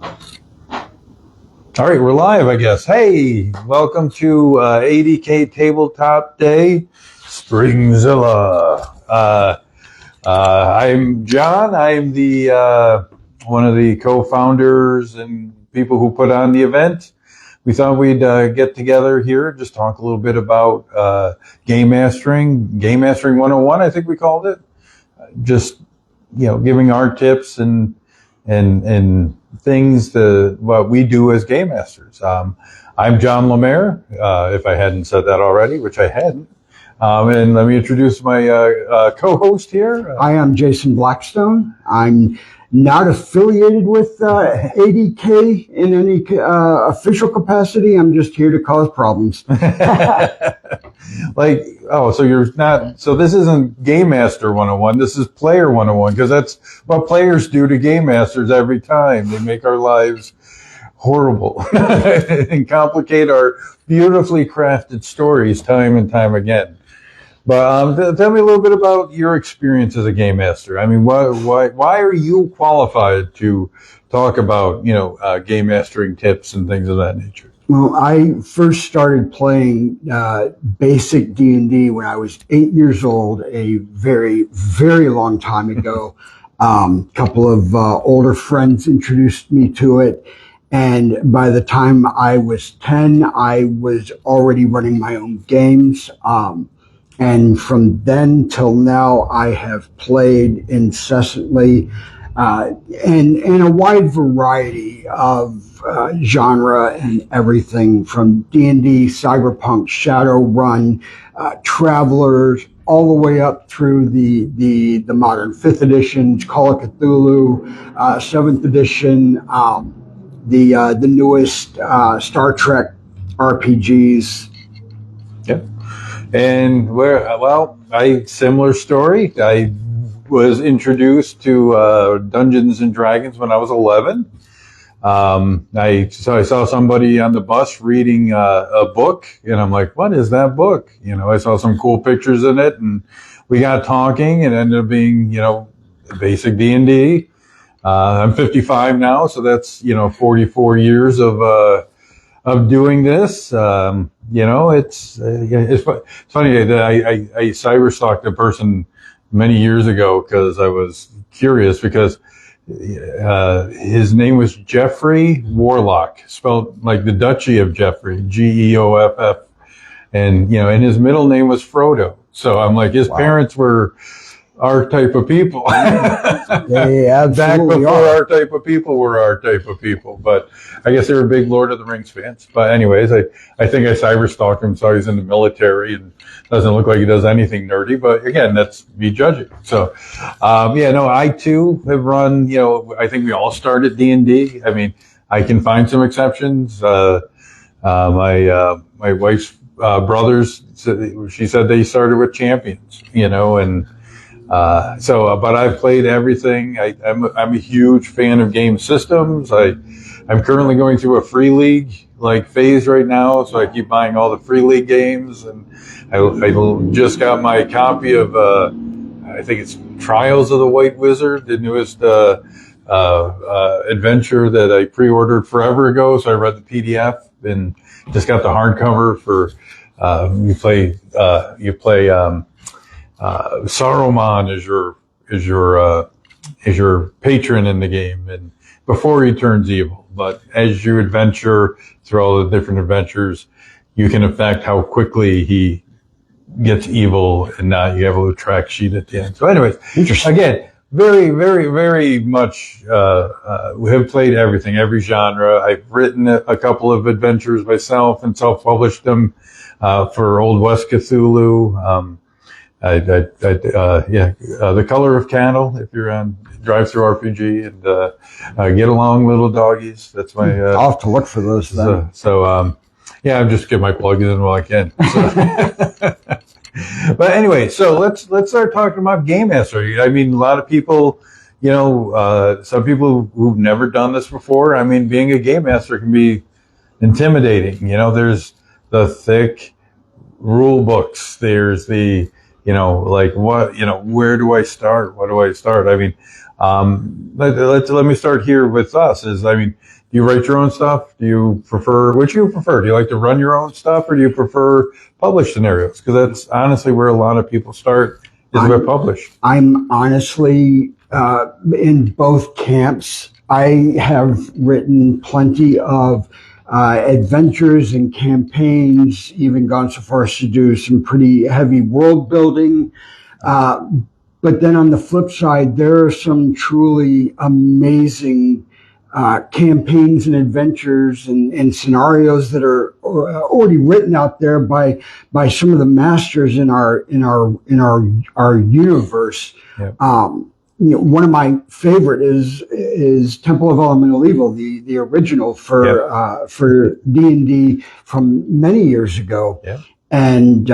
All right, we're live, I guess. Hey, welcome to ADK Tabletop Day, Springzilla. I'm John. I'm the one of the co-founders and people who put on the event. We thought we'd get together here, just talk a little bit about game mastering 101, I think we called it. Just, giving our tips and things to what we do as game masters. I'm John Lemaire, if I hadn't said that already, which I hadn't. And let me introduce my co-host here. I am Jason Blackstone. I'm not affiliated with ADK in any official capacity. I'm just here to cause problems. So you're not, so this isn't Game Master 101, this is Player 101, because that's what players do to Game Masters every time. They make our lives horrible and complicate our beautifully crafted stories time and time again. But tell me a little bit about your experience as a Game Master. I mean, why are you qualified to talk about, game mastering tips and things of that nature? Well, I first started playing basic D&D when I was 8 years old, a very, very long time ago. A couple of older friends introduced me to it. And by the time I was 10, I was already running my own games. And from then till now, I have played incessantly in a wide variety of genre and everything from D&D, Cyberpunk, Shadowrun, Travelers, all the way up through the modern 5th editions, Call of Cthulhu, 7th edition, the newest Star Trek RPGs. Yep. And similar story. I was introduced to Dungeons and Dragons when I was 11. I saw somebody on the bus reading a book, and I'm like, what is that book? I saw some cool pictures in it, and we got talking, and it ended up being, basic D&D. I'm 55 now, so that's, 44 years of doing this. It's funny that I cyberstalked a person many years ago because I was curious, because his name was Jeffrey Warlock, spelled like the Duchy of Jeffrey, Geoff, and and his middle name was Frodo. So I'm like, his parents were our type of people. They absolutely Back before are. our type of people were our type of people. But I guess they were big Lord of the Rings fans. But anyways, I think I cyberstalked him, so he's in the military and doesn't look like he does anything nerdy. But again, that's me judging. So, I too have run, I think we all started D&D. I mean, I can find some exceptions. My wife's brothers, she said they started with Champions, but I've played everything. I'm a huge fan of game systems. I'm currently going through a free league phase right now, so I keep buying all the free league games. And I just got my copy of I think it's Trials of the White Wizard, the newest adventure that I pre-ordered forever ago. So I read the PDF and just got the hardcover for you play. Saruman is your patron in the game, and before he turns evil. But as you adventure through all the different adventures, you can affect how quickly he gets evil, and now you have a little track sheet at the end. So anyways, Interesting. Again, very, very, very much we have played everything, every genre. I've written a couple of adventures myself and self-published them for Old West Cthulhu. The Color of Candle, if you're on Drive-Thru RPG, and Get Along Little Doggies. That's my. I'll have to look for those then. I'm just get my plugs in while I can. So. But anyway, so let's start talking about game mastery. I mean, a lot of people, some people who've never done this before. I mean, being a game master can be intimidating. There's the thick rule books. There's the where do I start? What do I start? I mean, Let me start here with us. Do you write your own stuff? Which do you prefer? Do you like to run your own stuff, or do you prefer published scenarios? Because that's honestly where a lot of people start, is with published. I'm honestly in both camps. I have written plenty of adventures and campaigns, even gone so far as to do some pretty heavy world building. But then on the flip side, there are some truly amazing campaigns and adventures and scenarios that are already written out there by some of the masters in our universe. Yep. One of my favorite is Temple of Elemental Evil, the original for D&D from many years ago. Yep. And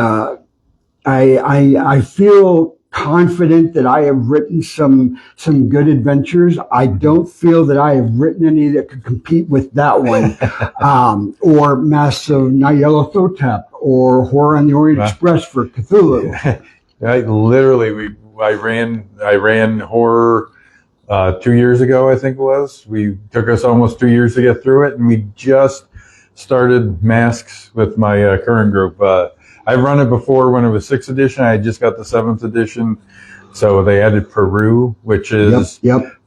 I feel confident that I have written some good adventures. I don't feel that I have written any that could compete with that one, or Masks of Nyarlathotep, or Horror on the Orient Express for Cthulhu. I ran horror 2 years ago, I think it was. We took us almost 2 years to get through it, and we just started Masks with my current group. I've run it before when it was 6th edition. I just got the 7th edition, so they added Peru, which is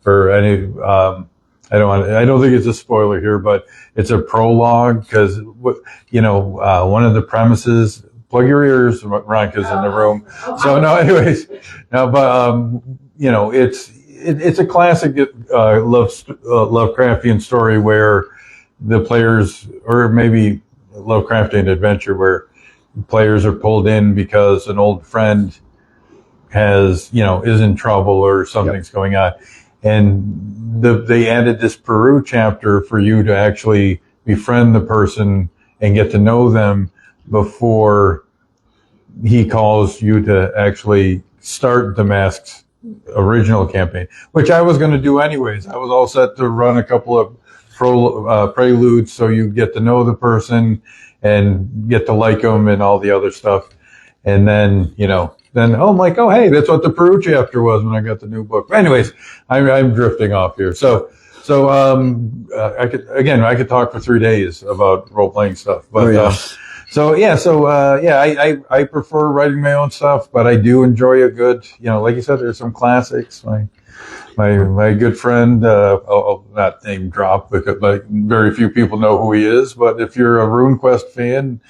for any. I don't think it's a spoiler here, but it's a prologue because one of the premises. Plug your ears, Ronka's in the room. So no, anyways, it's a classic Lovecraftian story where the players, or maybe Lovecraftian adventure, where players are pulled in because an old friend is in trouble or something's going on, and they added this Peru chapter for you to actually befriend the person and get to know them before he calls you to actually start the Masks original campaign, which I was going to do anyways. I was all set to run a couple of preludes so you get to know the person and get to like them and all the other stuff. And then, I'm like, oh, hey, that's what the Peru chapter was when I got the new book. But anyways, I'm drifting off here. So I could talk for 3 days about role-playing stuff, but, I prefer writing my own stuff, but I do enjoy a good, like you said, there's some classics. My good friend, I'll not name drop because very few people know who he is, but if you're a RuneQuest fan,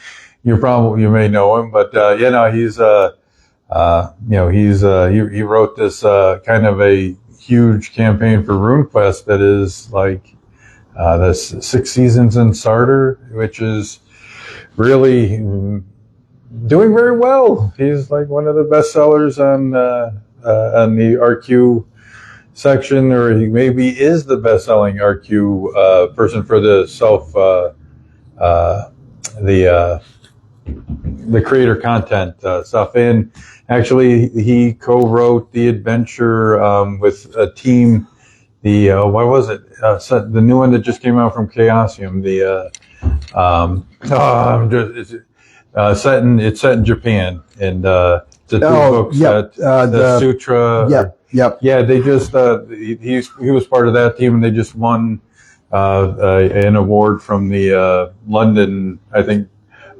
you may know him. But he wrote this kind of a huge campaign for RuneQuest that is like the 6 seasons in Sartor, which is really doing very well. He's like one of the best sellers on the RQ section, or he maybe is the best-selling RQ person for the the creator content stuff. And actually, he co-wrote the adventure with a team. What was it? The new one that just came out from Chaosium. It's set in Japan, and the 2 books the Sutra. Yeah, they just he was part of that team, and they just won an award from the London, I think,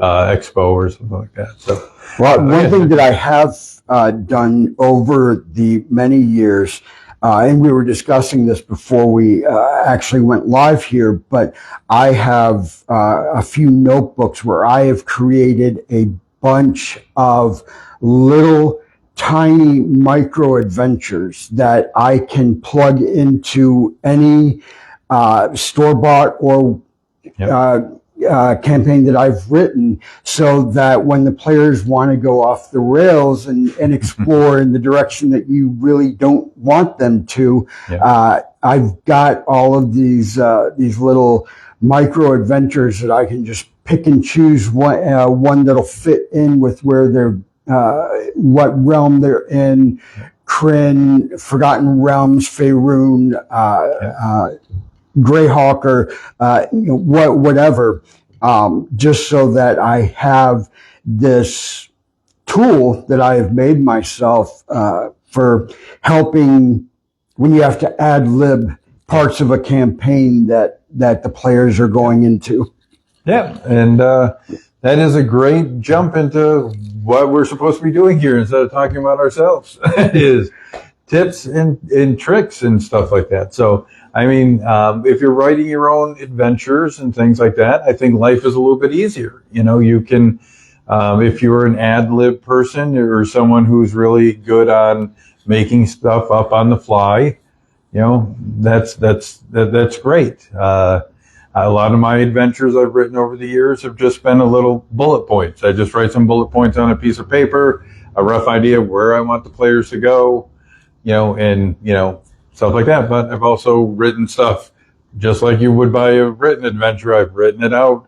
Expo or something like that. So, one thing that I have done over the many years, and we were discussing this before we actually went live here, but I have a few notebooks where I have created a bunch of little tiny micro adventures that I can plug into any store-bought or campaign that I've written, so that when the players want to go off the rails and explore in the direction that you really don't want them to, I've got all of these little micro adventures that I can just pick and choose one that'll fit in with where they're what realm they're in. Kryn, Forgotten Realms, Faerun, Greyhawk, or whatever, just so that I have this tool that I have made myself for helping when you have to ad lib parts of a campaign that the players are going into. Yeah, and that is a great jump into what we're supposed to be doing here instead of talking about ourselves. Is tips and tricks and stuff like that. So, I mean, if you're writing your own adventures and things like that, I think life is a little bit easier. You know, you can, if you're an ad lib person or someone who's really good on making stuff up on the fly, you know, that's great. A lot of my adventures I've written over the years have just been a little bullet points. I just write some bullet points on a piece of paper, a rough idea of where I want the players to go, you know, and, you know, stuff like that. But I've also written stuff just like you would by a written adventure. I've written it out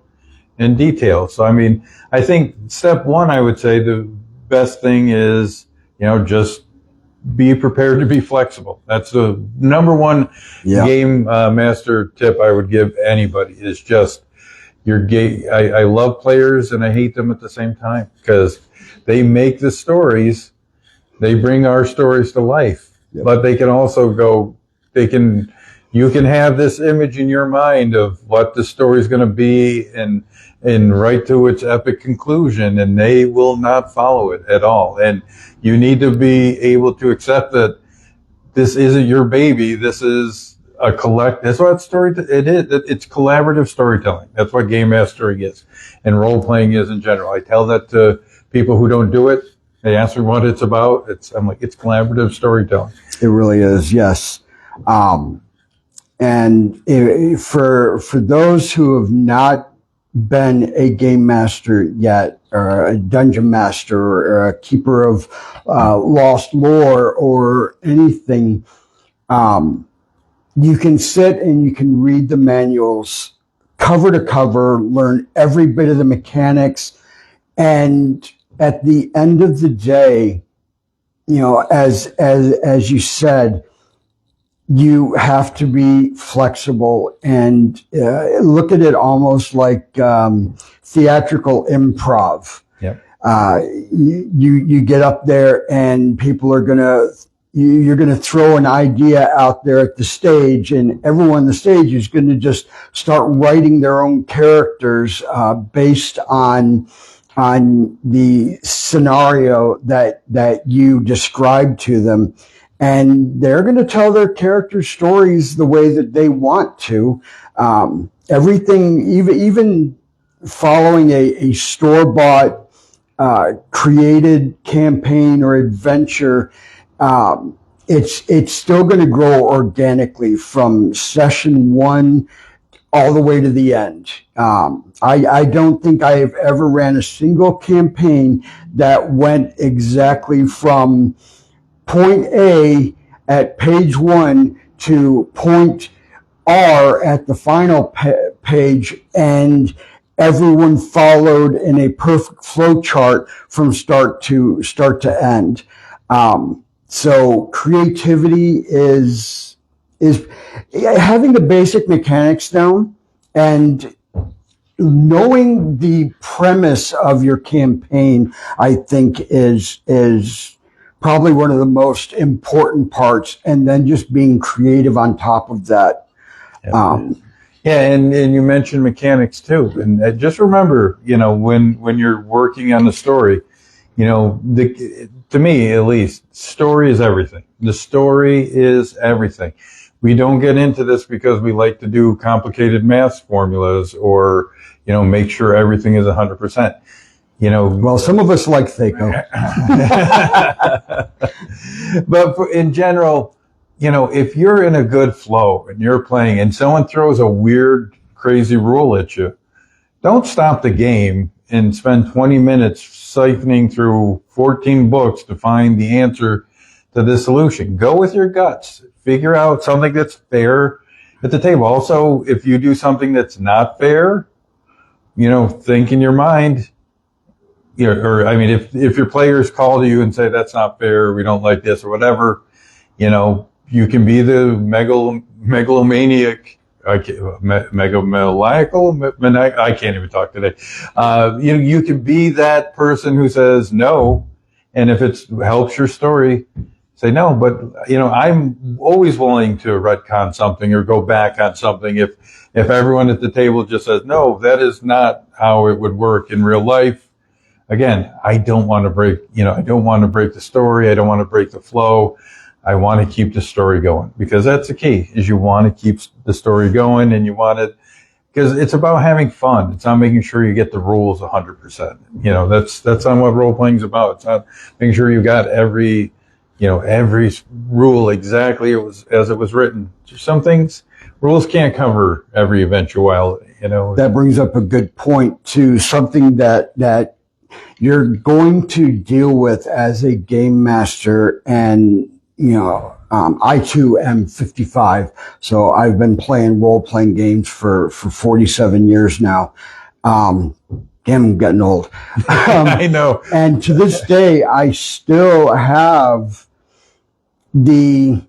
in detail. So, I mean, I think step one, I would say the best thing is, you know, just be prepared to be flexible. That's the number one game master tip I would give anybody is just your game. I love players and I hate them at the same time because they make the stories. They bring our stories to life, but they can also go, you can have this image in your mind of what the story is going to be and right to its epic conclusion, and they will not follow it at all. And you need to be able to accept that this isn't your baby. This is a that's what it is. It's collaborative storytelling. That's what game mastering is and role playing is in general. I tell that to people who don't do it. They ask me what it's about. I'm like, it's collaborative storytelling. It really is, yes. And for those who have not been a game master yet, or a dungeon master, or a keeper of lost lore, or anything, you can sit and you can read the manuals cover to cover, learn every bit of the mechanics, and at the end of the day, you know, as you said, you have to be flexible and look at it almost like theatrical improv. Yep. You get up there and people are you're gonna throw an idea out there at the stage, and everyone on the stage is going to just start writing their own characters based on the scenario that you described to them. And they're going to tell their character stories the way that they want to. Everything, even following a store-bought, created campaign or adventure, it's still going to grow organically from session one all the way to the end. I don't think I have ever ran a single campaign that went exactly from point A at page 1 to point R at the final page, and everyone followed in a perfect flow chart from start to end. So creativity is having the basic mechanics down and knowing the premise of your campaign, I think is probably one of the most important parts, and then just being creative on top of that. And you mentioned mechanics too, and just remember, you know, when you're working on the story, you know, to me at least, story is everything. The story is everything. We don't get into this because we like to do complicated math formulas or, you know, make sure everything is 100%. You know, well, some of us like Thaco. But in general, you know, if you're in a good flow and you're playing and someone throws a weird, crazy rule at you, don't stop the game and spend 20 minutes siphoning through 14 books to find the answer to this solution. Go with your guts. Figure out something that's fair at the table. Also, if you do something that's not fair, you know, think in your mind, you know, or I mean, if your players call to you and say that's not fair, we don't like this or whatever, you know, you can be the megalomaniac, megalomaniacal, I can't even talk today. You can be that person who says no, and if it helps your story, say, no, but I'm always willing to retcon something or go back on something if everyone at the table just says, no, that is not how it would work in real life. Again, I don't want to break, I don't want to break the story. I don't want to break the flow. I want to keep the story going, because that's the key, is you want to keep the story going, and you want it, because it's about having fun. It's not making sure you get the rules 100%. That's not what role playing is about. It's not making sure you got every rule exactly as it was written. Some things, rules can't cover every eventuality. That brings up a good point to something that you're going to deal with as a game master. And I too am 55, so I've been playing role-playing games for 47 years now. Damn, I'm getting old. I know. And to this day, I still have don't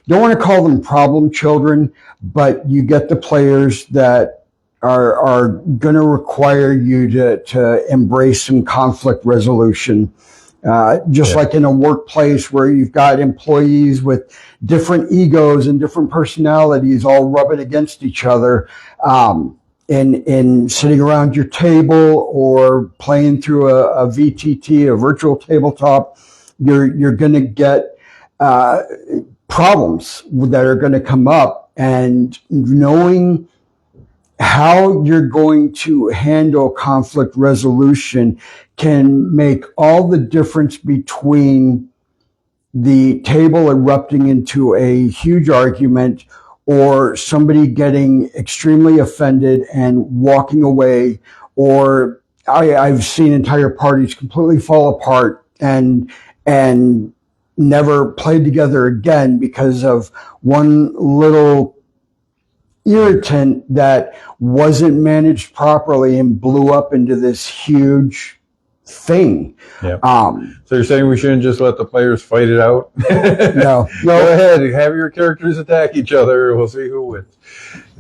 want to call them problem children, but you get the players that are going to require you to embrace some conflict resolution. Like in a workplace where you've got employees with different egos and different personalities all rubbing against each other, in sitting around your table or playing through a VTT, a virtual tabletop, you're going to get problems that are going to come up, and knowing how you're going to handle conflict resolution can make all the difference between the table erupting into a huge argument or somebody getting extremely offended and walking away, or I've seen entire parties completely fall apart and never played together again because of one little irritant that wasn't managed properly and blew up into this huge thing. Yeah. So you're saying we shouldn't just let the players fight it out? No. Go ahead, have your characters attack each other. We'll see who wins.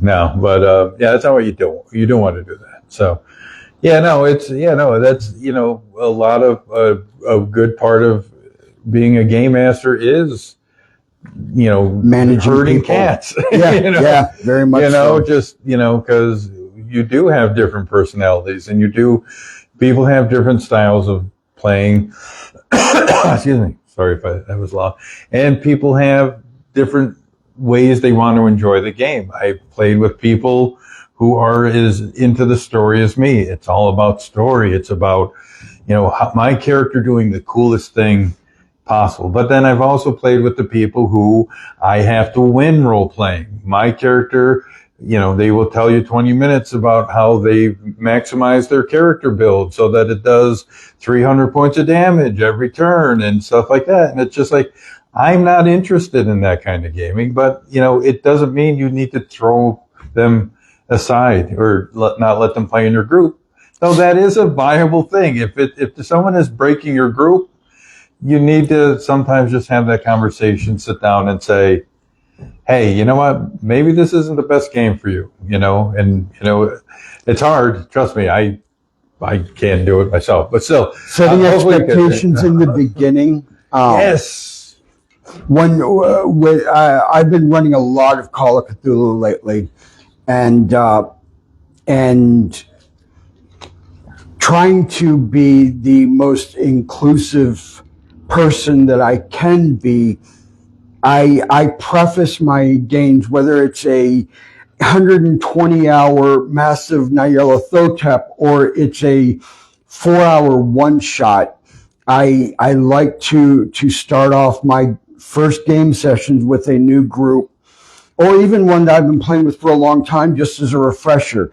No, but that's not what you do. You don't want to do that. So, that's a lot of a good part of being a game master is managing herding people. cats. Yeah, very much. Because you do have different personalities, and people have different styles of playing. Excuse me. Sorry if that was loud. And people have different ways they want to enjoy the game. I played with people who are as into the story as me. It's all about story. It's about, my character doing the coolest thing possible. But then I've also played with the people who I have to win role playing. My character, they will tell you 20 minutes about how they maximize their character build so that it does 300 points of damage every turn and stuff like that. And it's just like, I'm not interested in that kind of gaming, but it doesn't mean you need to throw them aside or not let them play in your group. So that is a viable thing. If someone is breaking your group, you need to sometimes just have that conversation, sit down and say, hey, you know what? Maybe this isn't the best game for you, it's hard. Trust me. I can't do it myself, but still. Setting expectations in the beginning. Yes. I've been running a lot of Call of Cthulhu lately, and trying to be the most inclusive person that I can be, I preface my games, whether it's a 120-hour massive Nyarlathotep or it's a 4-hour one-shot. I like to start off my first game sessions with a new group, or even one that I've been playing with for a long time, just as a refresher.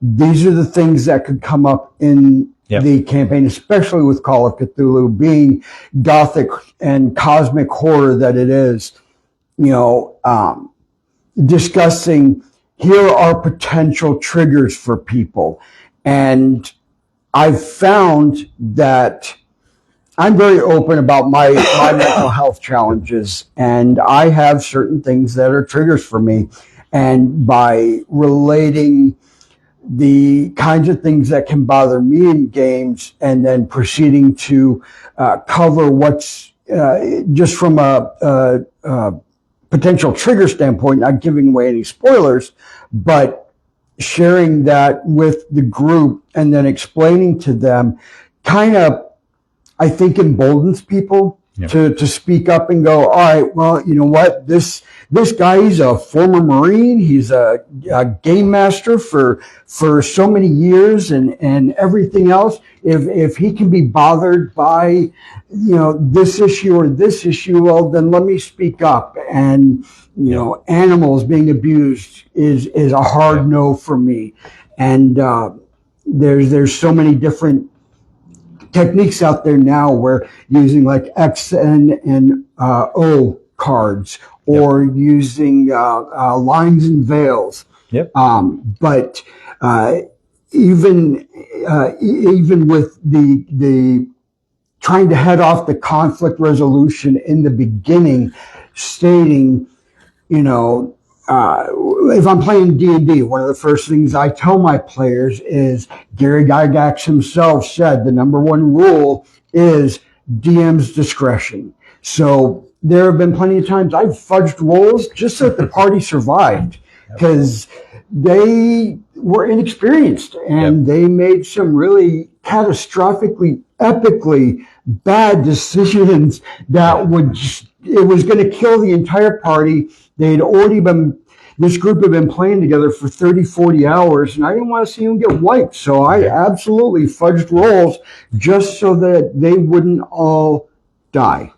These are the things that could come up in the campaign, especially with Call of Cthulhu being gothic and cosmic horror that it is, discussing here are potential triggers for people. And I've found that I'm very open about my mental health challenges, and I have certain things that are triggers for me. And by relating the kinds of things that can bother me in games and then proceeding to cover what's just from a potential trigger standpoint, not giving away any spoilers, but sharing that with the group and then explaining to them kind of, I think, emboldens people to speak up and go, all right, well, you know what, this guy, he's a former Marine, he's a game master for so many years and everything else. If he can be bothered by, this issue or this issue, well, then let me speak up. And animals being abused is a hard no for me. And there's so many different techniques out there now where using like X and O cards or using lines and veils. Yep. But even with the trying to head off the conflict resolution in the beginning, stating, if I'm playing D&D, one of the first things I tell my players is Gary Gygax himself said the number one rule is DM's discretion. So there have been plenty of times I've fudged rolls just so that the party survived because they were inexperienced and they made some really catastrophically, epically bad decisions that it was going to kill the entire party. This group had been playing together for 30, 40 hours, and I didn't want to see them get wiped. So I absolutely fudged rolls just so that they wouldn't all die.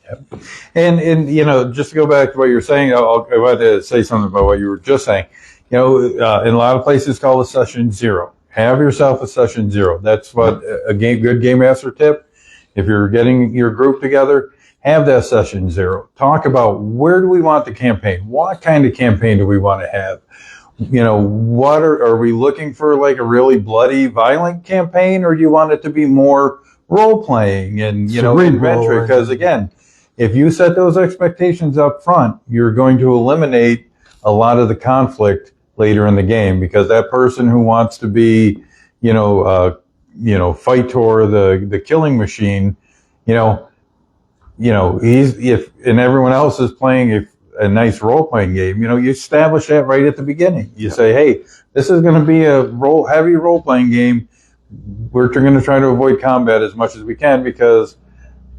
Yep. And just to go back to what you were saying, I wanted to say something about what you were just saying. In a lot of places call a session 0. Have yourself a session 0. That's what good game master tip. If you're getting your group together, have that session 0. Talk about where do we want the campaign? What kind of campaign do we want to have? What are we looking for, like a really bloody, violent campaign, or do you want it to be more role playing and adventure? Because again, if you set those expectations up front, you're going to eliminate a lot of the conflict later in the game, because that person who wants to be, Fightor, the killing machine, and everyone else is playing a nice role-playing game, you establish that right at the beginning. You say, hey, this is going to be a heavy role-playing game. We're going to try to avoid combat as much as we can because,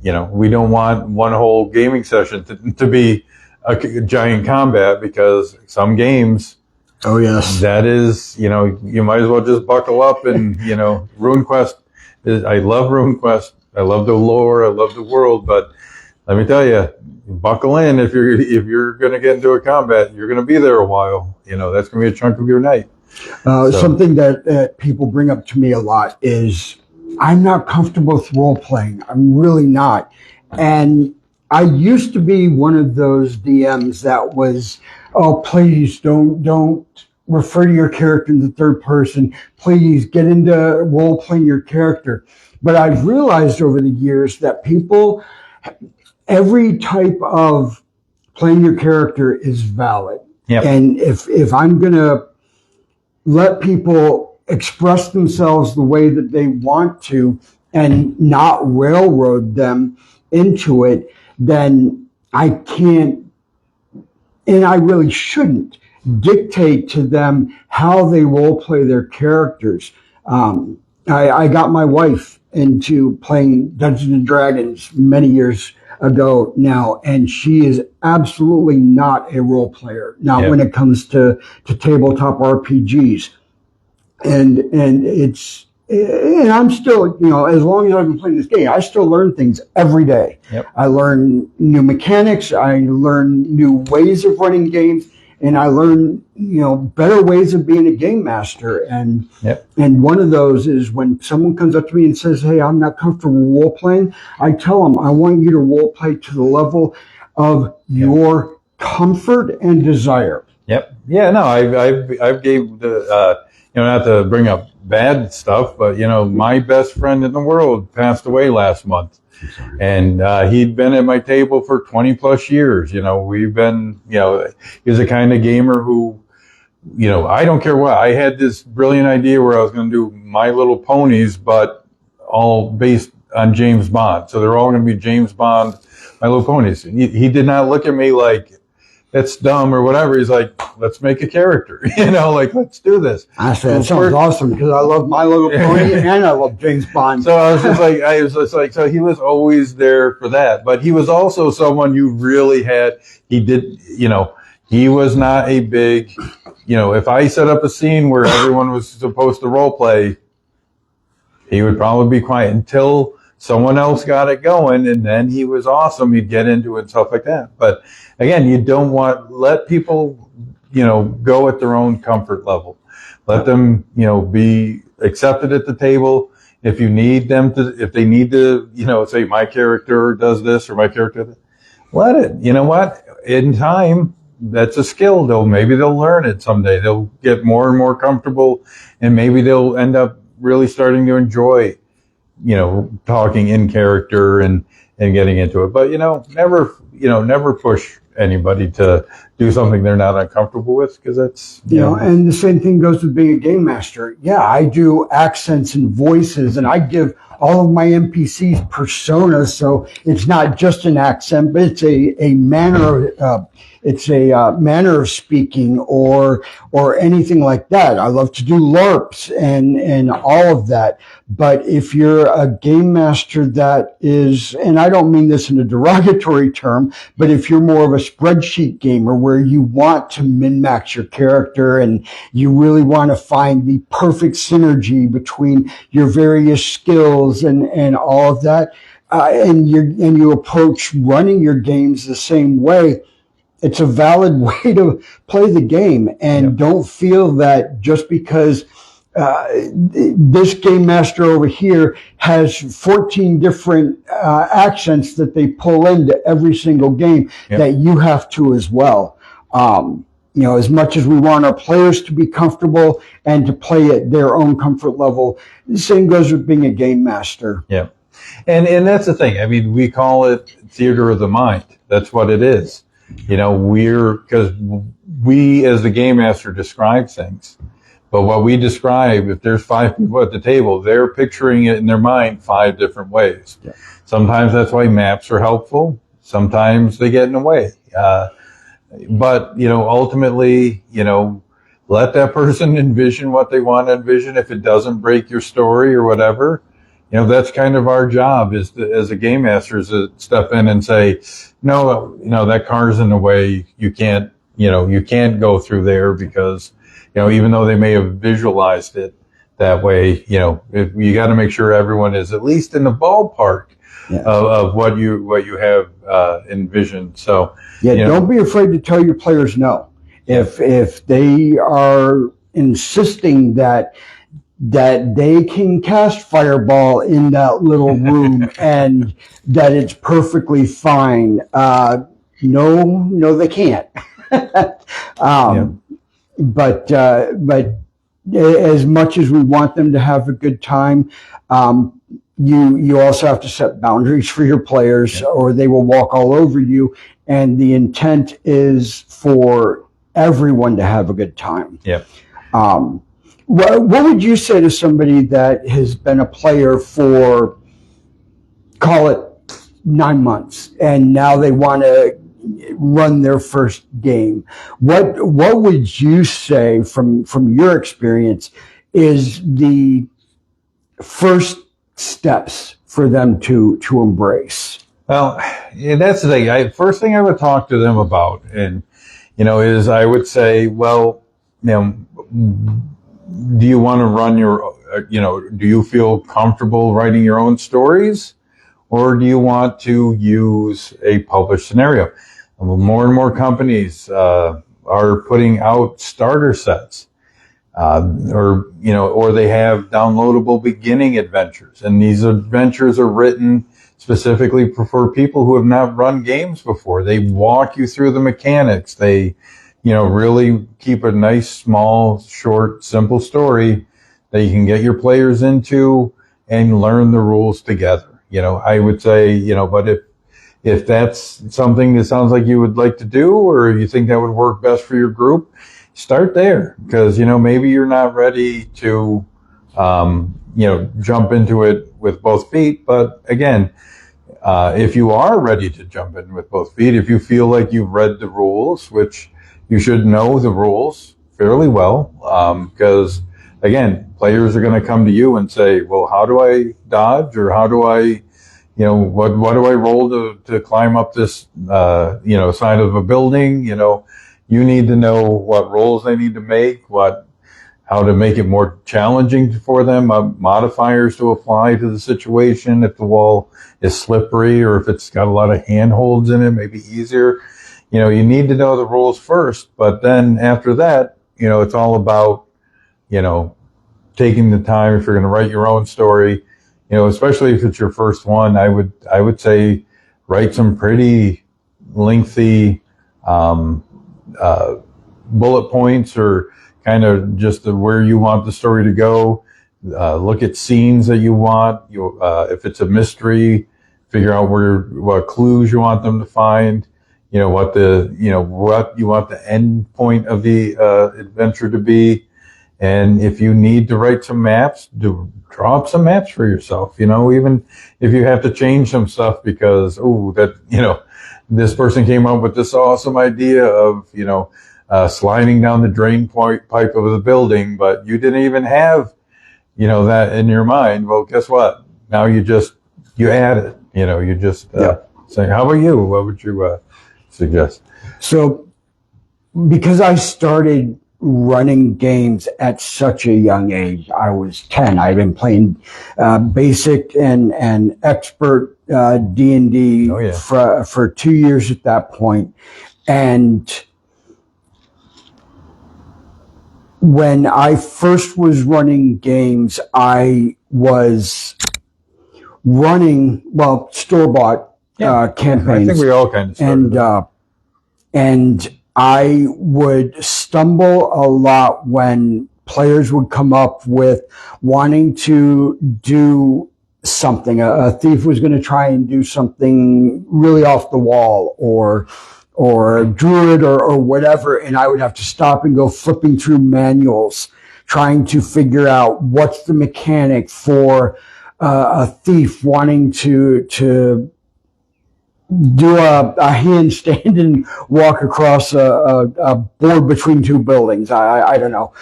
we don't want one whole gaming session to be a giant combat, because some games, oh yes, that is, you might as well just buckle up and, RuneQuest. I love RuneQuest. I love the lore. I love the world, but let me tell you, buckle in. If you're going to get into a combat, you're going to be there a while. That's going to be a chunk of your night. Something that people bring up to me a lot is I'm not comfortable with role playing. I'm really not. And I used to be one of those DMs that was, oh, please don't refer to your character in the third person. Please get into role playing your character. But I've realized over the years that every type of playing your character is valid. Yep. And if I'm going to let people express themselves the way that they want to and not railroad them into it, then I can't, and I really shouldn't, dictate to them how they role play their characters. I got my wife into playing Dungeons and Dragons many years ago now, and she is absolutely not a role player. Not when it comes to tabletop RPGs. And I'm still, as long as I've been playing this game, I still learn things every day. Yep. I learn new mechanics. I learn new ways of running games, and I learn, better ways of being a game master. And one of those is when someone comes up to me and says, hey, I'm not comfortable role playing, I tell them, I want you to role play to the level of your comfort and desire. Yep. Yeah, no, I've gave the, not to bring up bad stuff, but, my best friend in the world passed away last month. And he'd been at my table for 20 plus years. We've been, he's the kind of gamer who, I don't care what. I had this brilliant idea where I was going to do My Little Ponies, but all based on James Bond. So they're all going to be James Bond My Little Ponies. He did not look at me like, that's dumb or whatever. He's like, let's make a character, like, let's do this. I said, that sounds awesome because I love My Little Pony and I love James Bond. So I was just like, so he was always there for that. But he was also someone you really had, he was not a big, if I set up a scene where everyone was supposed to role play, he would probably be quiet until someone else got it going, and then he was awesome. He'd get into it and stuff like that. But again, you don't let people, go at their own comfort level. Let them, be accepted at the table. If you need them to, if they need to, say my character does this or my character does that, let it. You know what? In time, that's a skill. Maybe they'll learn it someday. They'll get more and more comfortable, and maybe they'll end up really starting to enjoy, talking in character and getting into it. But, never push anybody to do something they're not uncomfortable with, because that's, and the same thing goes with being a game master. Yeah, I do accents and voices, and I give all of my NPCs personas, so it's not just an accent, but it's a manner of manner of speaking or anything like that. I love to do LARPs and all of that. But if you're a game master that is, and I don't mean this in a derogatory term, but if you're more of a spreadsheet gamer where you want to min-max your character and you really want to find the perfect synergy between your various skills and all of that, and you approach running your games the same way, it's a valid way to play the game. And don't feel that just because this game master over here has 14 different accents that they pull into every single game, that you have to as well. As much as we want our players to be comfortable and to play at their own comfort level, the same goes with being a game master. Yeah. And that's the thing. I mean, we call it theater of the mind. That's what it is. Because we as the game master describe things, but what we describe, if there's 5 people at the table, they're picturing it in their mind 5 different ways. Yeah. Sometimes that's why maps are helpful. Sometimes they get in the way. But, ultimately, let that person envision what they want to envision. If it doesn't break your story or whatever, that's kind of our job as a game master, is to step in and say, no, that car's in the way. You can't go through there because, even though they may have visualized it that way, you got to make sure everyone is at least in the ballpark of what you have envisioned. So, don't be afraid to tell your players no. If they are insisting that they can cast Fireball in that little room and that it's perfectly fine. No, they can't. But as much as we want them to have a good time, you also have to set boundaries for your players, or they will walk all over you. And the intent is for everyone to have a good time. Yeah. What would you say to somebody that has been a player for, call it 9 months, and now they want to run their first game? What would you say from your experience is the first steps for them to embrace? Well, that's the thing. First thing I would talk to them about, and is I would say, well, do you want to run do you feel comfortable writing your own stories, or do you want to use a published scenario? More and more companies are putting out starter sets, or they have downloadable beginning adventures, and these adventures are written specifically for people who have not run games before. They walk you through the mechanics. They really keep a nice, small, short, simple story that you can get your players into and learn the rules together. I would say, but if that's something that sounds like you would like to do, or you think that would work best for your group, start there, because, maybe you're not ready to, jump into it with both feet. But again, if you are ready to jump in with both feet, if you feel like you've read the rules, which you should know the rules fairly well, because again, players are going to come to you and say, well, how do I dodge, or how do I, what do I roll to climb up this, side of a building? You need to know what rolls they need to make, how to make it more challenging for them, modifiers to apply to the situation. If the wall is slippery or if it's got a lot of handholds in it, maybe easier. You need to know the rules first, but then after that, it's all about, taking the time. If you're going to write your own story, especially if it's your first one, I would say write some pretty lengthy, bullet points, or kind of just where you want the story to go. Look at scenes that you want. If it's a mystery, figure out what clues you want them to find. What you want the end point of the adventure to be. And if you need to write some maps, draw up some maps for yourself. Even if you have to change some stuff because this person came up with this awesome idea of sliding down the drain pipe of the building, but you didn't even have, that in your mind. Well, guess what? Now you add it, you just say, how about you? What would you suggest? So because I started running games at such a young age, I was 10. I'd been playing basic and expert D&D for 2 years at that point. And when I first was running games, I was running, store-bought campaigns. I think we all kind of started. And I would stumble a lot when players would come up with wanting to do something. A thief was going to try and do something really off the wall, or a druid or whatever, and I would have to stop and go flipping through manuals, trying to figure out what's the mechanic for a thief wanting to do a handstand and walk across a board between two buildings. I don't know.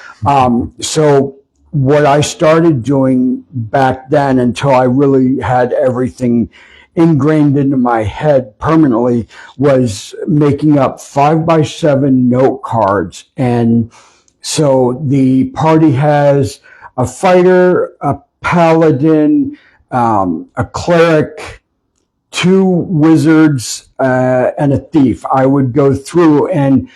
So what I started doing back then, until I really had everything ingrained into my head permanently, was making up 5x7 note cards. And so the party has a fighter, a paladin, a cleric, 2 wizards, and a thief. I would go through and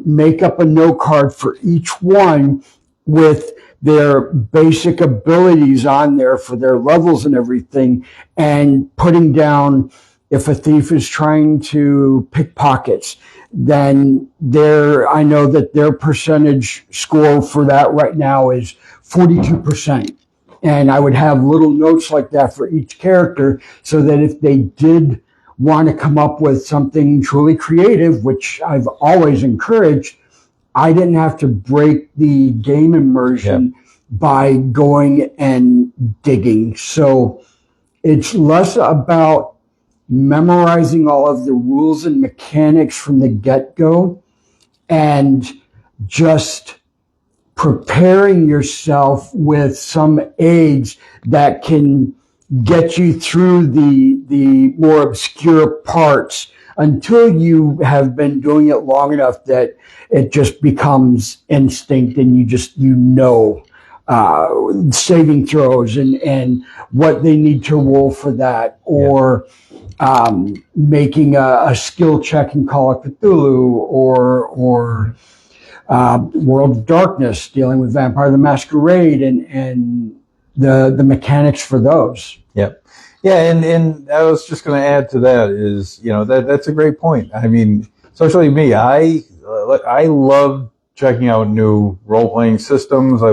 make up a note card for each one with their basic abilities on there for their levels and everything, and putting down, if a thief is trying to pick pockets, then I know that their percentage score for that right now is 42%. And I would have little notes like that for each character, so that if they did want to come up with something truly creative, which I've always encouraged, I didn't have to break the game immersion by going and digging. So it's less about memorizing all of the rules and mechanics from the get-go, and just preparing yourself with some aids that can get you through the more obscure parts, until you have been doing it long enough that it just becomes instinct, and saving throws and what they need to roll for that, or making a skill check in Call of Cthulhu, or World of Darkness, dealing with Vampire the Masquerade, and the mechanics for those. Yep. Yeah, and I was just going to add to that is, that's a great point. I mean, especially me, I love checking out new role-playing systems.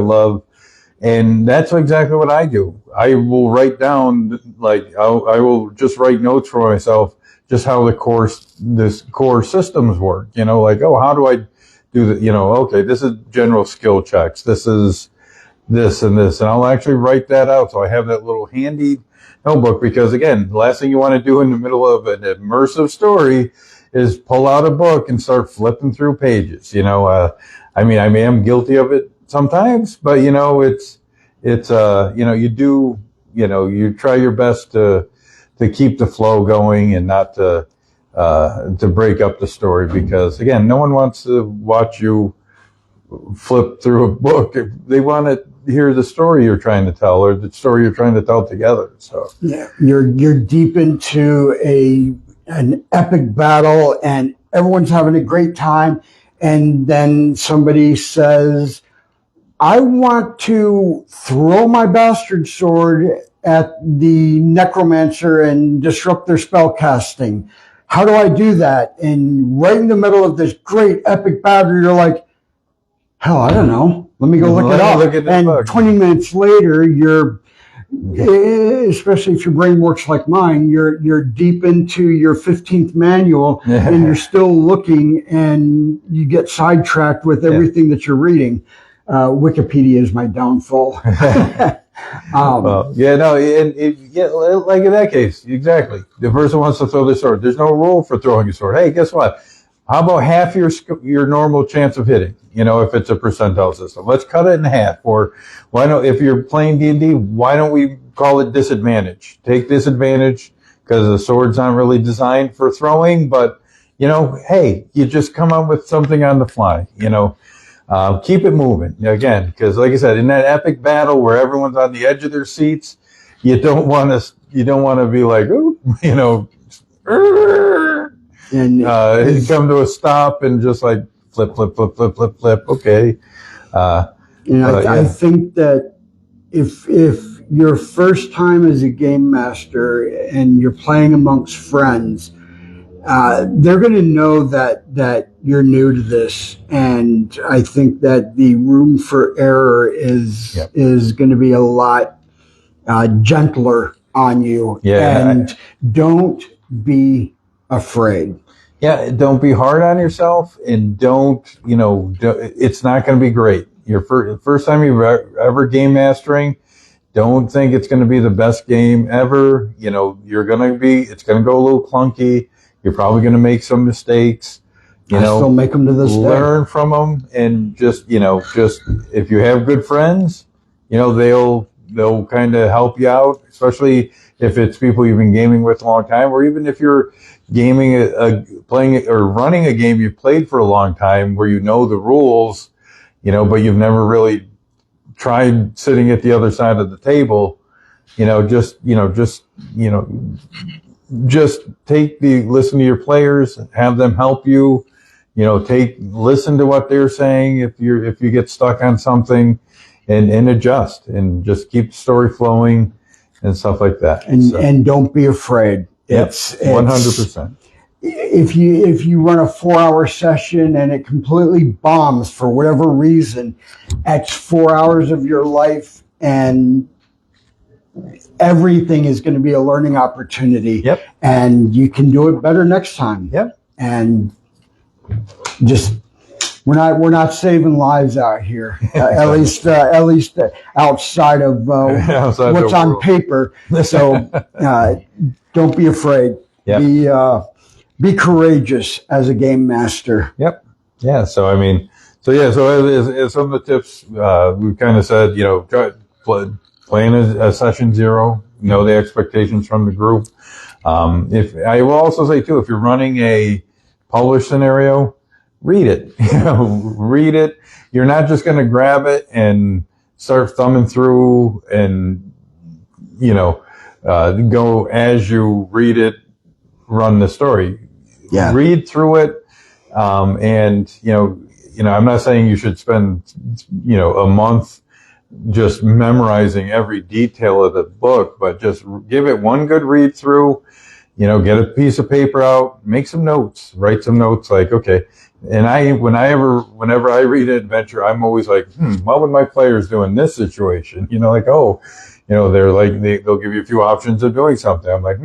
And that's exactly what I do. I will write down, I will just write notes for myself, just how the core systems work. How do I do that? Okay, this is general skill checks. This is this and this, and I'll actually write that out. So I have that little handy notebook, because again, the last thing you want to do in the middle of an immersive story is pull out a book and start flipping through pages. I mean, I am guilty of it sometimes, but it's you try your best to keep the flow going and not to break up the story, because again, no one wants to watch you flip through a book. They want to hear the story you're trying to tell, or the story you're trying to tell together. So yeah, you're deep into an epic battle, and everyone's having a great time, and then somebody says, I want to throw my bastard sword at the necromancer and disrupt their spell casting. How do I do that? And right in the middle of this great epic battle, you're like, hell, I don't know. Let me go look it up. And book. 20 minutes later, you're, especially if your brain works like mine, you're deep into your 15th manual, and you're still looking, and you get sidetracked with everything that you're reading. Wikipedia is my downfall. Like in that case, exactly. The person wants to throw their sword. There's no rule for throwing a sword. Hey, guess what? How about half your normal chance of hitting? If it's a percentile system, let's cut it in half. Or if you're playing D&D, why don't we call it disadvantage? Take disadvantage, because the sword's not really designed for throwing, but hey, you just come up with something on the fly. Keep it moving again, because like I said, in that epic battle where everyone's on the edge of their seats, you don't want to be like, ooh, and come to a stop and just like flip. Okay. I think that if your first time as a game master and you're playing amongst friends, they're going to know that you're new to this, and I think that the room for error is going to be a lot gentler on you. And don't be afraid. Yeah, don't be hard on yourself, and it's not going to be great. Your first time you're ever game mastering, don't think it's going to be the best game ever. It's going to go a little clunky. You're probably going to make some mistakes. I still make them to this day. Learn from them, and just if you have good friends, they'll kind of help you out, especially if it's people you've been gaming with a long time, or even if you're playing or running a game you've played for a long time where the rules, but you've never really tried sitting at the other side of the table. Just listen to your players, have them help you, listen to what they're saying if you get stuck on something, and adjust, and just keep the story flowing and stuff like that. And don't be afraid. It's 100%. If you run a 4-hour session and it completely bombs for whatever reason, that's 4 hours of your life, and everything is going to be a learning opportunity. And you can do it better next time. And just we're not saving lives out here, at least outside of what's on paper. So don't be afraid. Be courageous as a game master. Yeah. So as some of the tips we've kind of said, playing a session 0, know the expectations from the group. If I will also say too, if you're running a published scenario, read it. Read it. You're not just going to grab it and start thumbing through and go as you read it, run the story. Read through it, and I'm not saying you should spend a month just memorizing every detail of the book, but just give it one good read through. Get a piece of paper out, make some notes, write some notes, like, okay. And whenever I read an adventure, I'm always like, what would my players do in this situation? they're like they'll give you a few options of doing something. I'm like,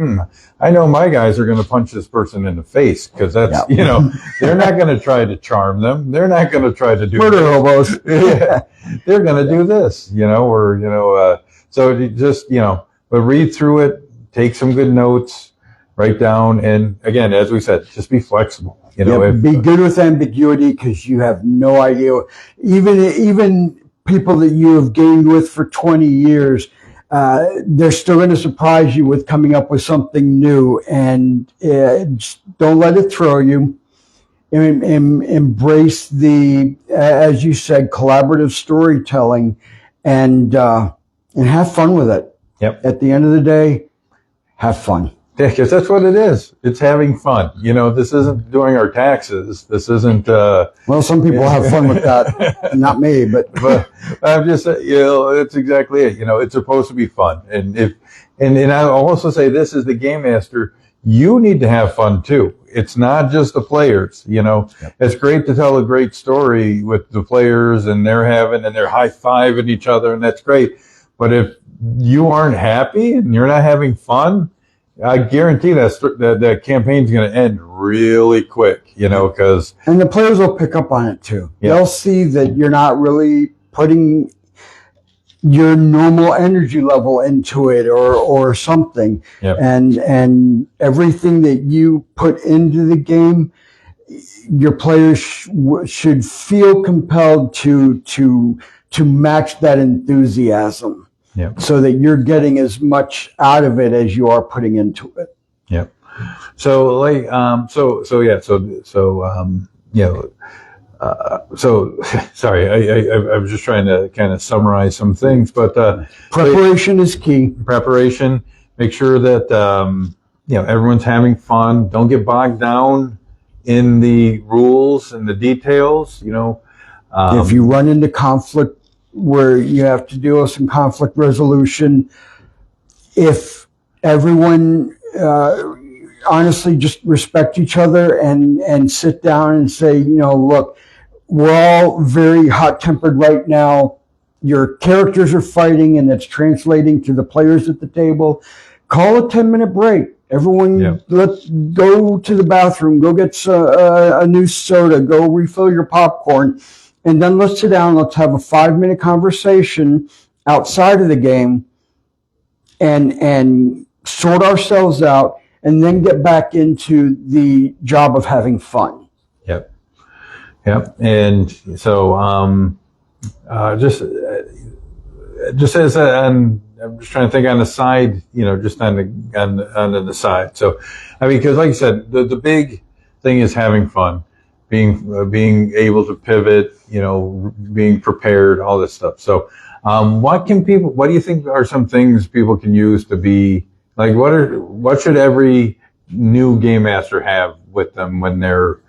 I know my guys are going to punch this person in the face because that's they're not going to try to charm them. They're not going to try to do murder hobos. Yeah, they're going to do this, so you just but read through it, take some good notes, write down, and again, as we said, just be flexible. Be good with ambiguity because you have no idea. Even people that you have gamed with for 20 years, they're still going to surprise you with coming up with something new. And just don't let it throw you. Embrace the, as you said, collaborative storytelling, and have fun with it. Yep. At the end of the day, have fun. Yeah, because that's what it is. It's having fun. This isn't doing our taxes. This isn't. Well, some people have fun with that. Not me, but I'm just, it's exactly it. It's supposed to be fun. And I'll also say this as the game master, you need to have fun too. It's not just the players. Yep. It's great to tell a great story with the players and they're high-fiving each other, and that's great. But if you aren't happy and you're not having fun, I guarantee that campaign's going to end really quick, because... And the players will pick up on it too. Yeah. They'll see that you're not really putting your normal energy level into it or something. Yep. And everything that you put into the game, your players should feel compelled to match that enthusiasm. Yep. So that you're getting as much out of it as you are putting into it. Yep. So sorry, I was just trying to kind of summarize some things, but preparation is key. Preparation. Make sure that everyone's having fun. Don't get bogged down in the rules and the details. If you run into conflict where you have to deal with some conflict resolution, if everyone honestly just respect each other and sit down and say, look, we're all very hot-tempered right now. Your characters are fighting, and that's translating to the players at the table. Call a 10-minute break. Everyone, let's go to the bathroom, go get a new soda, go refill your popcorn. And then let's sit down, let's have a 5-minute conversation outside of the game and sort ourselves out, and then get back into the job of having fun. Yep. And so just as I'm just trying to think on the side, just on the side. So, because like you said, the big thing is having fun. Being able to pivot, being prepared, all this stuff. So, what do you think are some things people can use to be like? What should every new game master have with them when they're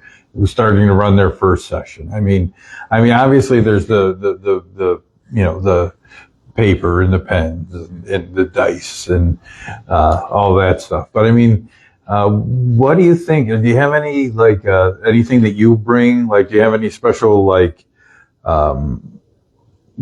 starting to run their first session? I mean, obviously there's the paper and the pens and the dice and all that stuff. But what do you think? Do you have any anything that you bring? Like, do you have any special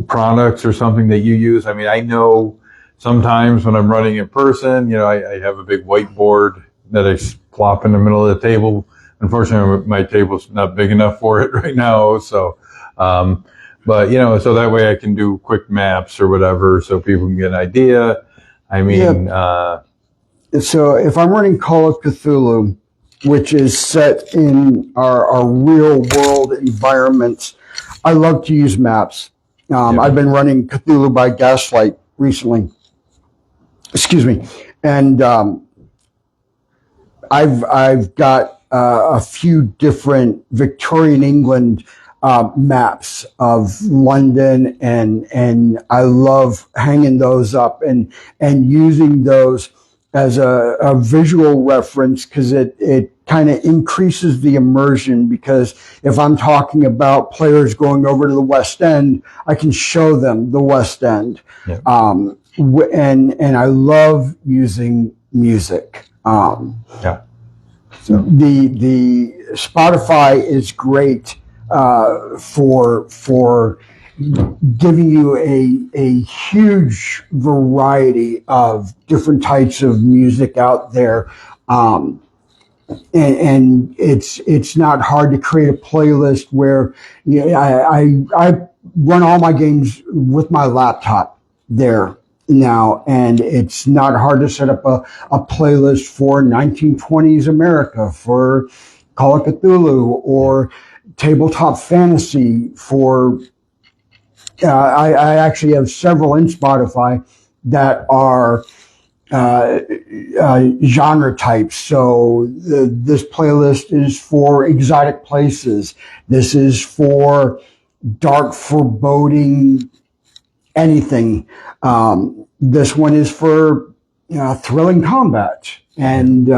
products or something that you use? I know sometimes when I'm running in person, I have a big whiteboard that I plop in the middle of the table. Unfortunately, my table's not big enough for it right now. So, but so that way I can do quick maps or whatever, so people can get an idea. So if I'm running Call of Cthulhu, which is set in our real world environments, I love to use maps. I've been running Cthulhu by Gaslight recently. Excuse me. And I've got a few different Victorian England maps of London, and I love hanging those up and using those as a visual reference, because it kind of increases the immersion. Because if I'm talking about players going over to the West End, I can show them the West End. Yeah. And I love using music. Yeah. So the Spotify is great for giving you a huge variety of different types of music out there. And it's not hard to create a playlist where I run all my games with my laptop there now, and it's not hard to set up a playlist for 1920s America, for Call of Cthulhu, or tabletop fantasy. For I actually have several in Spotify that are genre types. So this playlist is for exotic places. This is for dark, foreboding, anything. This one is for thrilling combat. And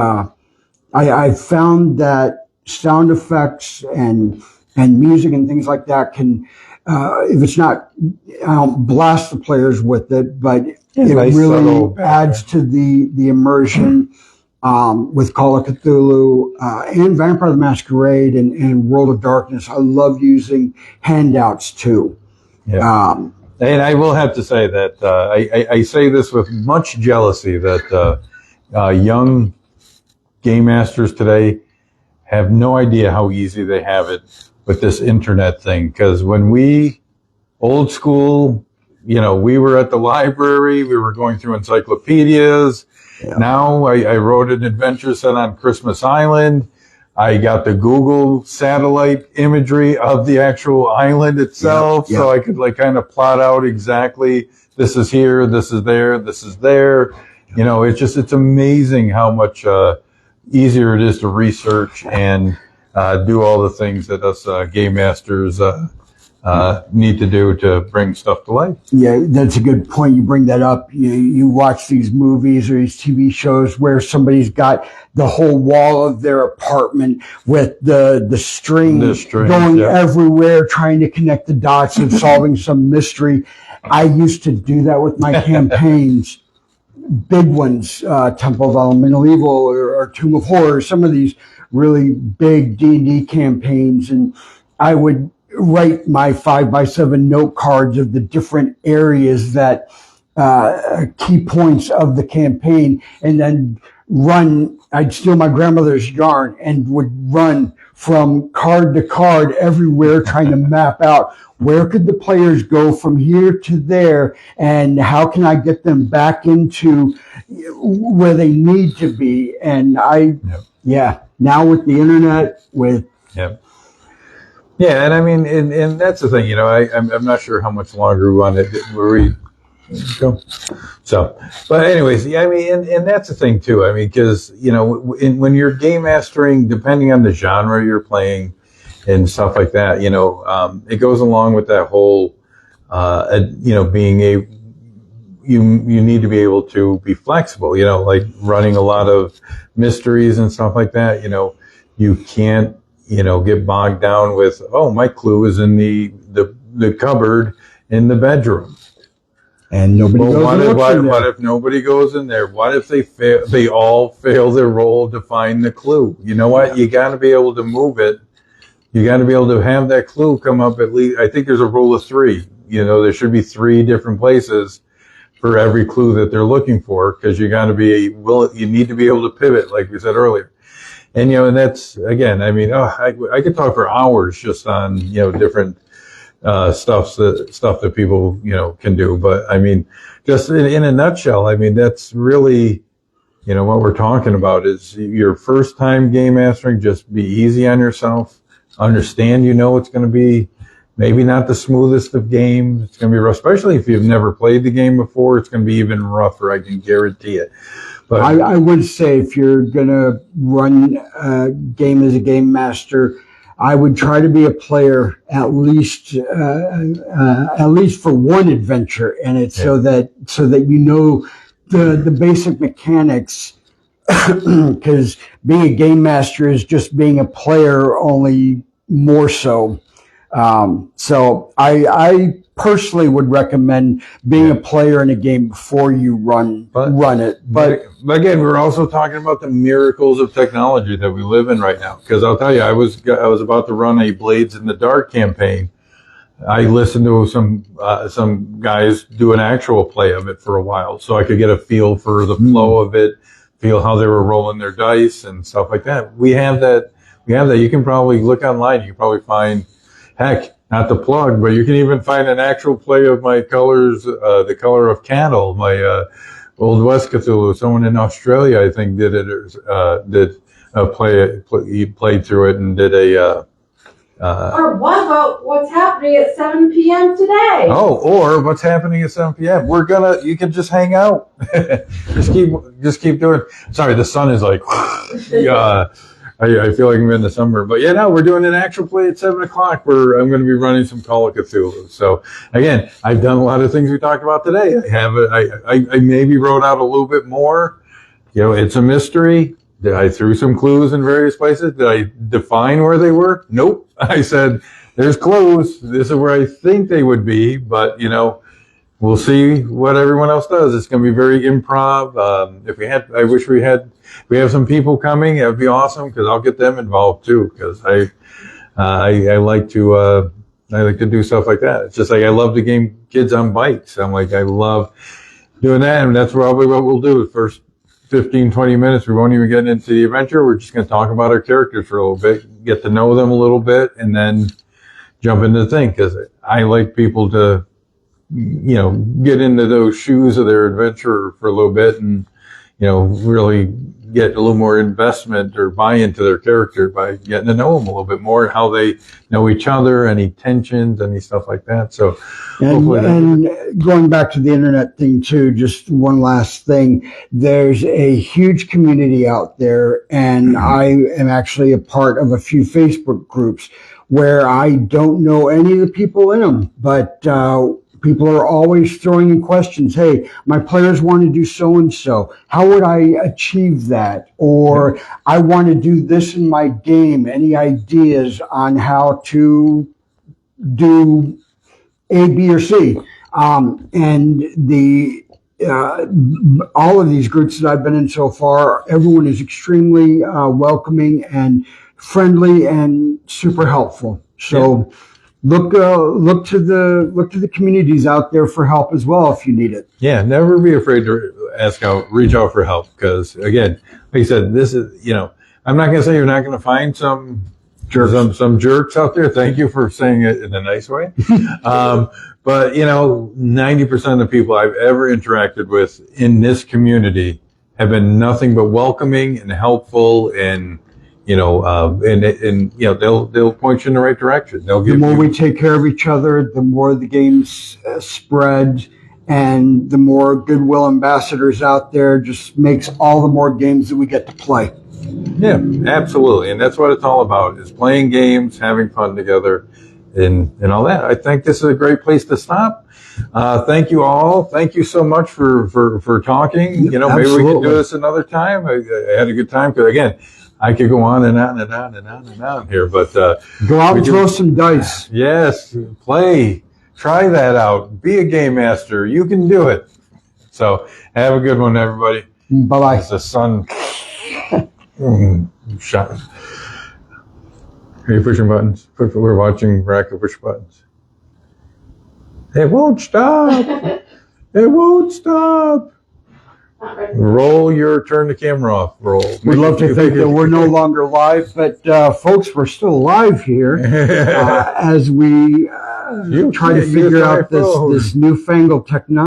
I found that sound effects and music and things like that can, if it's not, I don't blast the players with it, but it nice really adds to the immersion with Call of Cthulhu and Vampire the Masquerade and World of Darkness. I love using handouts too. Yeah. And I will have to say that I say this with much jealousy that young game masters today have no idea how easy they have it with this internet thing. Because when we, old school, we were at the library, we were going through encyclopedias. Yeah. Now I wrote an adventure set on Christmas Island. I got the Google satellite imagery of the actual island itself. Yeah. So I could kind of plot out exactly, this is here, this is there, this is there. It's amazing how much easier it is to research and do all the things that us game masters need to do to bring stuff to life. Yeah, that's a good point. You bring that up. You watch these movies or these TV shows where somebody's got the whole wall of their apartment with the string going everywhere, trying to connect the dots and solving some mystery. I used to do that with my campaigns. Big ones, Temple of Elemental Evil or Tomb of Horror, some of these really big D&D campaigns, and I would write my 5x7 note cards of the different areas that key points of the campaign, and then I'd steal my grandmother's yarn and would run from card to card everywhere trying to map out where could the players go from here to there, and how can I get them back into where they need to be. And now with the internet, Yeah, and I mean, and that's the thing, I'm not sure how much longer we want to, where we go. So, but anyways, I mean, and that's the thing too. I mean, because, when you're game mastering, depending on the genre you're playing and stuff like that, it goes along with that whole, being you need to be able to be flexible, like running a lot of mysteries and stuff like that. You can't, get bogged down with, my clue is in the cupboard in the bedroom. And nobody goes in there. What if nobody goes in there? What if they all fail their roll to find the clue? You know what? You got to be able to move it. You got to be able to have that clue come up at least. I think there's a rule of 3. There should be 3 different places for every clue that they're looking for, because you got to be you need to be able to pivot, like we said earlier. And, and that's, again, I mean, I could talk for hours just on, different stuff that people, can do. But I mean, just in a nutshell, I mean, that's really, what we're talking about is your first time game mastering. Just be easy on yourself. Understand, it's going to be maybe not the smoothest of games. It's going to be rough, especially if you've never played the game before. It's going to be even rougher, I can guarantee it. But I would say if you're going to run a game as a game master, I would try to be a player at least for one adventure, and it's so that the basic mechanics. Because being a game master is just being a player, only more so. So I personally would recommend being a player in a game before you run it. But again, we're also talking about the miracles of technology that we live in right now. Because I'll tell you, I was about to run a Blades in the Dark campaign I listened to some guys do an actual play of it for a while, so I could get a feel for the flow of it, feel how they were rolling their dice and stuff like that. We have that. You can probably look online. You can probably find, heck, not the plug, but you can even find an actual play of my colors, the color of cattle, my Old West Cthulhu. Someone in Australia, I think, did it. Did a play. He played through it and did a. Or what about what's happening at 7 p.m. today? Oh, or what's happening at 7 p.m. You can just hang out. just keep doing. Sorry, the sun is like, I feel like I'm in the summer, but yeah, no, we're doing an actual play at 7 o'clock where I'm going to be running some Call of Cthulhu. So again, I've done a lot of things we talked about today. I maybe wrote out a little bit more. It's a mystery. I threw some clues in various places. Did I define where they were? Nope. I said, there's clues. This is where I think they would be, but we'll see what everyone else does. It's going to be very improv. I wish we have some people coming. It would be awesome because I'll get them involved too. Because I like to do stuff like that. It's just like I love the game Kids on Bikes. I love doing that, and that's probably what we'll do the first 15, 20 minutes. We won't even get into the adventure. We're just going to talk about our characters for a little bit, get to know them a little bit, and then jump into the thing. Because I like people to, get into those shoes of their adventure for a little bit and, really get a little more investment or buy into their character by getting to know them a little bit more, how they know each other, any tensions, any stuff like that. So, and going back to the internet thing too, just one last thing. There's a huge community out there, and I am actually a part of a few Facebook groups where I don't know any of the people in them, but people are always throwing in questions. Hey, my players want to do so-and-so. How would I achieve that? Or I want to do this in my game. Any ideas on how to do A, B, or C? And all of these groups that I've been in so far, everyone is extremely welcoming and friendly and super helpful. So look to the communities out there for help as well if you need it. Yeah, never be afraid to reach out for help, because again, like you said, this is I'm not going to say you're not going to find some jerks out there. Thank you for saying it in a nice way. But 90% of the people I've ever interacted with in this community have been nothing but welcoming and helpful, and they'll point you in the right direction. The more we take care of each other, the more the games spread, and the more goodwill ambassadors out there just makes all the more games that we get to play. Yeah, absolutely. And that's what it's all about, is playing games, having fun together, and all that. I think this is a great place to stop. Thank you all. Thank you so much for talking. Maybe we can do this another time. I had a good time, because again, I could go on and on and on and on and on here, but go out and throw some dice. Yes, play. Try that out. Be a game master. You can do it. So have a good one, everybody. Bye-bye. As the sun shot. Are you pushing buttons? We're watching Racco push buttons. It won't stop. It won't stop. Roll turn the camera off. Roll. We'd love to think that we're no longer live, but folks, we're still live here as we try to figure out this newfangled technology.